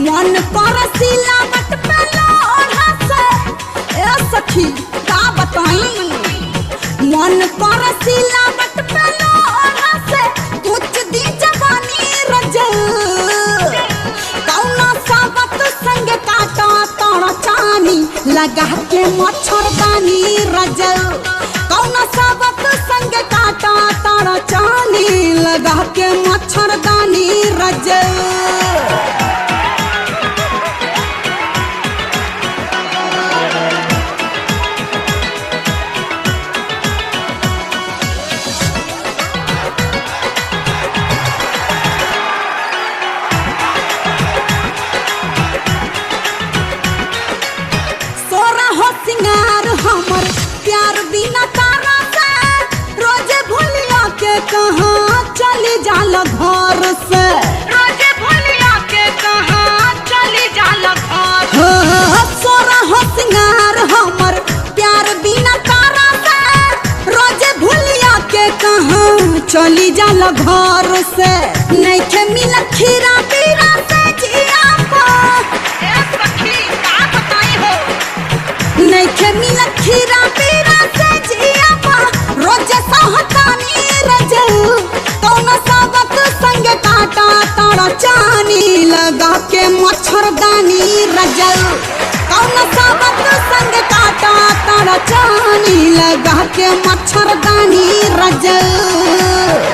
मन कर सिलावट पे लोढ़ा से ए सखी का बताई मन कर सिलावट पे लोढ़ा से कुछ दी जवानी रजल कौना सावत संग काटा तोड़ा चानी लगा के मच्छरदानी रजल कौना सावत संग काटा तोड़ा चानी लगा के मच्छरदानी रजल सिंगार हमर प्यार बिना तारा से रोजे भूलिया के कहाँ चली जाल घर से रोजे भूलिया के कहाँ चली जाल घर सोरा हो सिंगार हमर प्यार बिना तारा से रोजे भूलिया के कहाँ चली जाल घर से नहीं के मिल खीरा पीरा से जिया नहीं के मिला खीरा पीरा से जिया पा रोज सहतानी रजल कौन सावत संग काटा ताड़ा चानी लगा के मच्छरदानी रजल कौन सावत संग काटा ताड़ा चानी लगा के मच्छरदानी रजल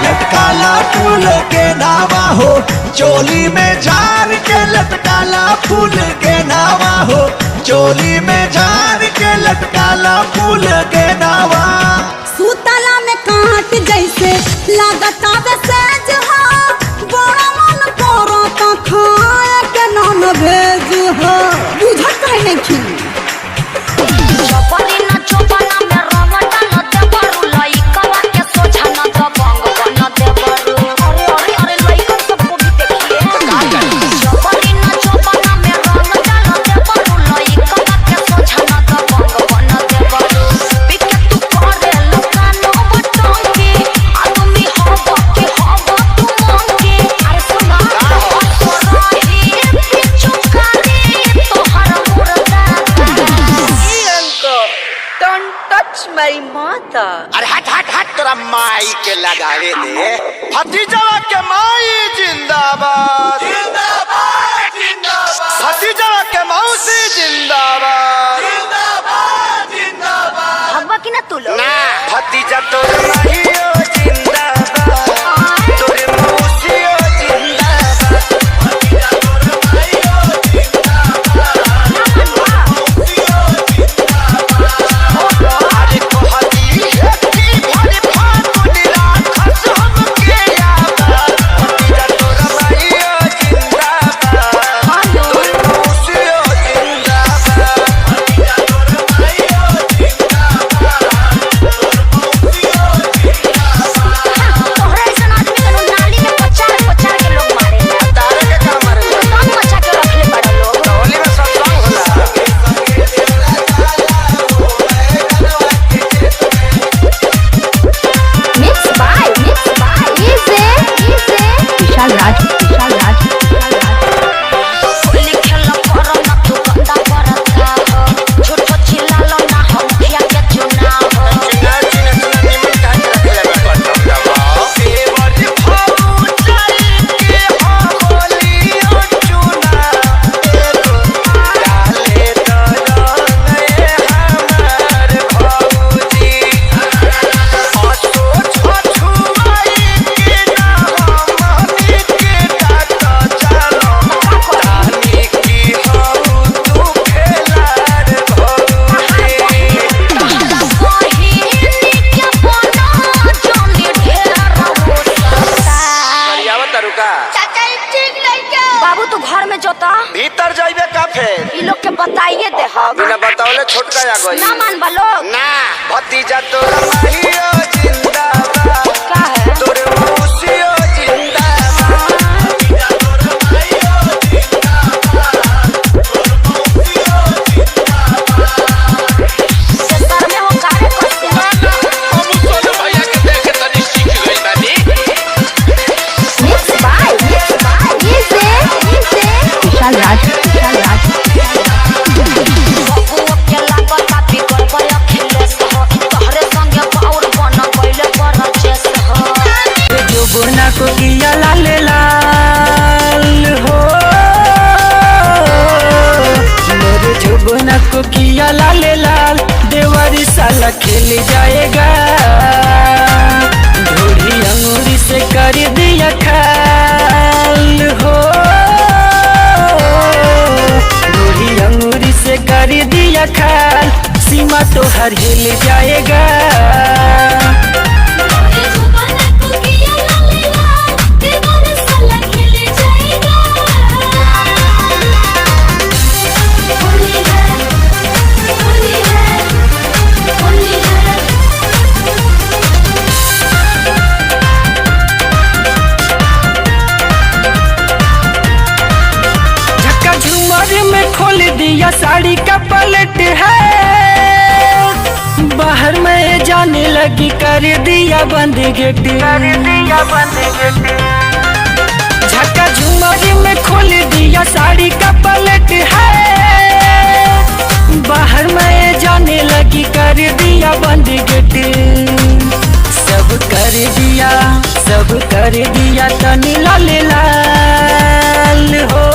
लटकाला फूल के नावा हो चोली में झार के लटकाला फूल के नावा हो चोली में झार के लटकाला फूल के नावा सूतला में काट जैसे लागता सेज हो बड़ा मन करो तो खाए के नॉन भेज हो बुझत है नहीं अरे हट हट हट तोरा माई के लगावे दे भतीजवा के माई जिंदाबाद जिंदाबाद जिंदाबाद भतीजवा के मौसी जिंदाबाद जिंदाबाद जिंदाबाद हवा की ना तू लो ना भतीजा तोर माईओ जिंदाबाद तोर मौसीओ जिंदाबाद भतीजा तोर माईओ जिंदाबाद मौसीओ जिंदाबाद अरे भीतर जाइबे का फेर ई लोग के बताइए दे हम बिना बतावले छोटका आ गई ना मान बलो ना भतीजा तोरा माहियो जिंदाबाद का है तोरे मौसियो जिंदाबाद भतीजा तोरा माहियो जिंदाबाद तोरे मौसियो जिंदाबाद सर में हो कार्य खेल जाएगा। ढोली अंगूरी से कर दिया खाल हो, ढोली अंगूरी से कर दिया खाल, सीमा तो हर हिल जाएगा। में खोल दिया साड़ी का पलट है, बाहर में जाने लगी कर दिया बंद गेट, झक्का झुमर में खोल दिया साड़ी का पलट है, बाहर में जाने लगी कर दिया बंद गेट। सब कर दिया तनी लाल लाल हो,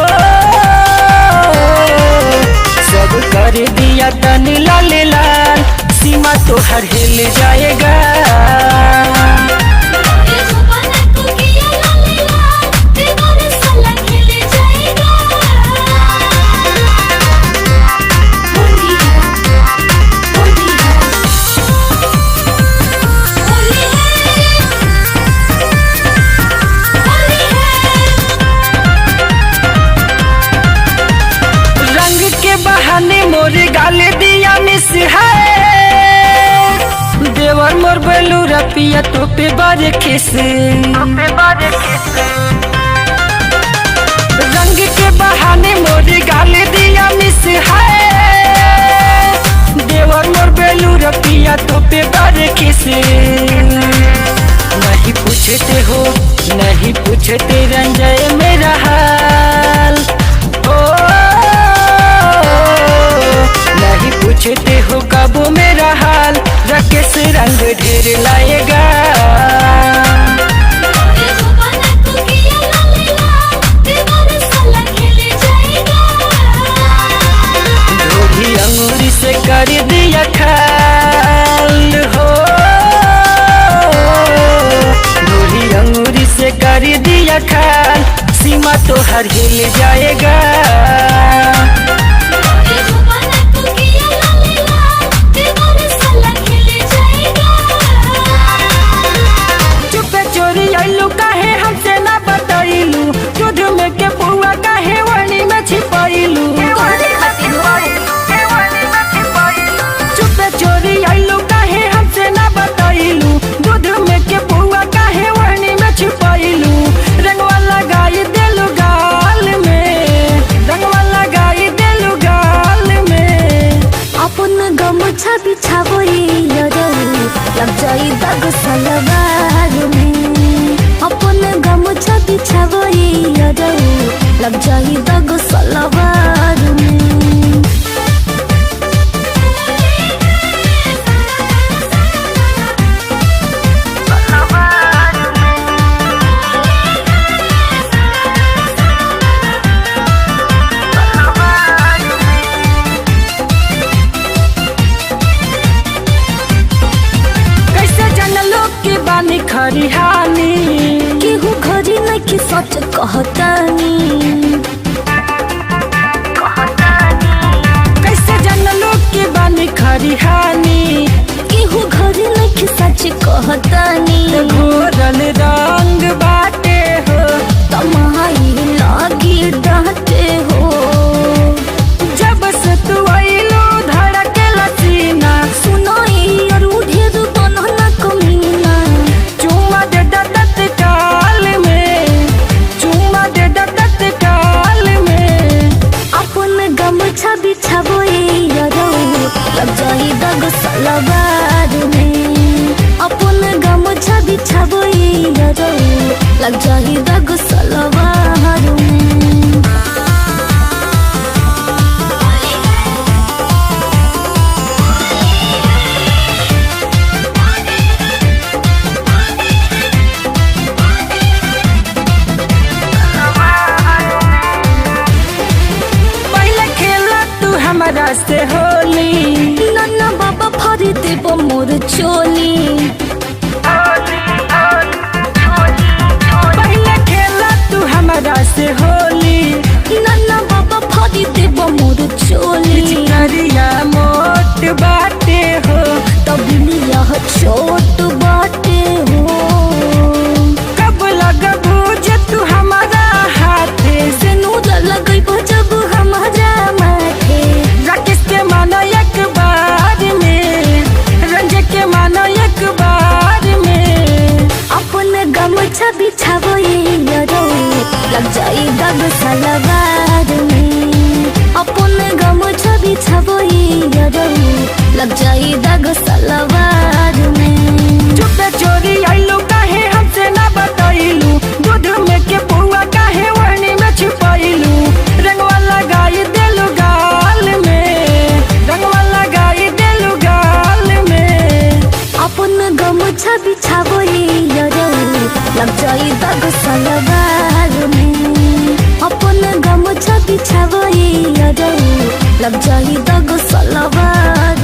सब कर दिया तनी लाल लाल, सीमा तो हर हिल जाएगा। बहाने मोर गाले दिया मिस है, देवर मोर बेलूरा पिया तो पे बारे खिस, रंग के बहाने मोर गाले दिया मिस है, देवर मोर बेलूरा पिया तो पे बारे खिस। नहीं पूछते रंजय मेरा हाल हो, नहीं पूछते हो कब मेरा हाल, राकेश रंग ढेर लाएगा। ढोली अंगूरी से कर दिया खाल हो, ढोली अंगूरी से कर दिया खाल, सीमा तो हर हिल जाएगा। लग जाई दाग सलवार में, अपन गमछा बिछावई लग जाई दाग सलवार में। खरिहानी केहू घरी नहीं सच कहतानी, कैसे जनलो के बानी खरिहानी, केहू घरी नहीं सच कहतानी। घोरल रंग बाटे हो, तमाई लागी डांटे हो, जब से तू आइलो धड़के लसीना, सुनाई और ढेर बनना कमीना, चुमा दे तत्काल में, चुमा दे तत्काल में, अपन गमछा बिछावई लग जाई दाग सलवार में, अपन गमछा बिछावई लग जाई दाग सलवार में। पहले खेला तू हमारा से होली, नन्ना बाबा फरीद देव मोर चोली। पहले खेला तू हमारा से होली, नन्ना बाबा फाड़ी देव मोर चोली। करिया मोट बाटे हो, तबलिया छोट बाटे हो। कब लगबू जे तू हमारा हाथे, से नूर लगइबो जब हमारा माथे। राकेश के मानो एक बार में, रंजे के मानो एक बार में। अपन गमछा बिछाबो यारो, लग जाई दाग सलवार में। अपन गमछा बिछाबो यारो, लग जाई दाग सलवार में। चुपे चोरी आइलू काहे हमसे ना बताइलू, दूध में के पुआ काहे वहनी में छुपाइलू। रंगवा लगाई देलू गाल में, रंगवा लगाई देलू गाल में। अपन गमछा बिछाबो यारो, लग जाई दाग सलवार में। अपन गमछा बिछाबो यारो, लग जाई दाग सलवार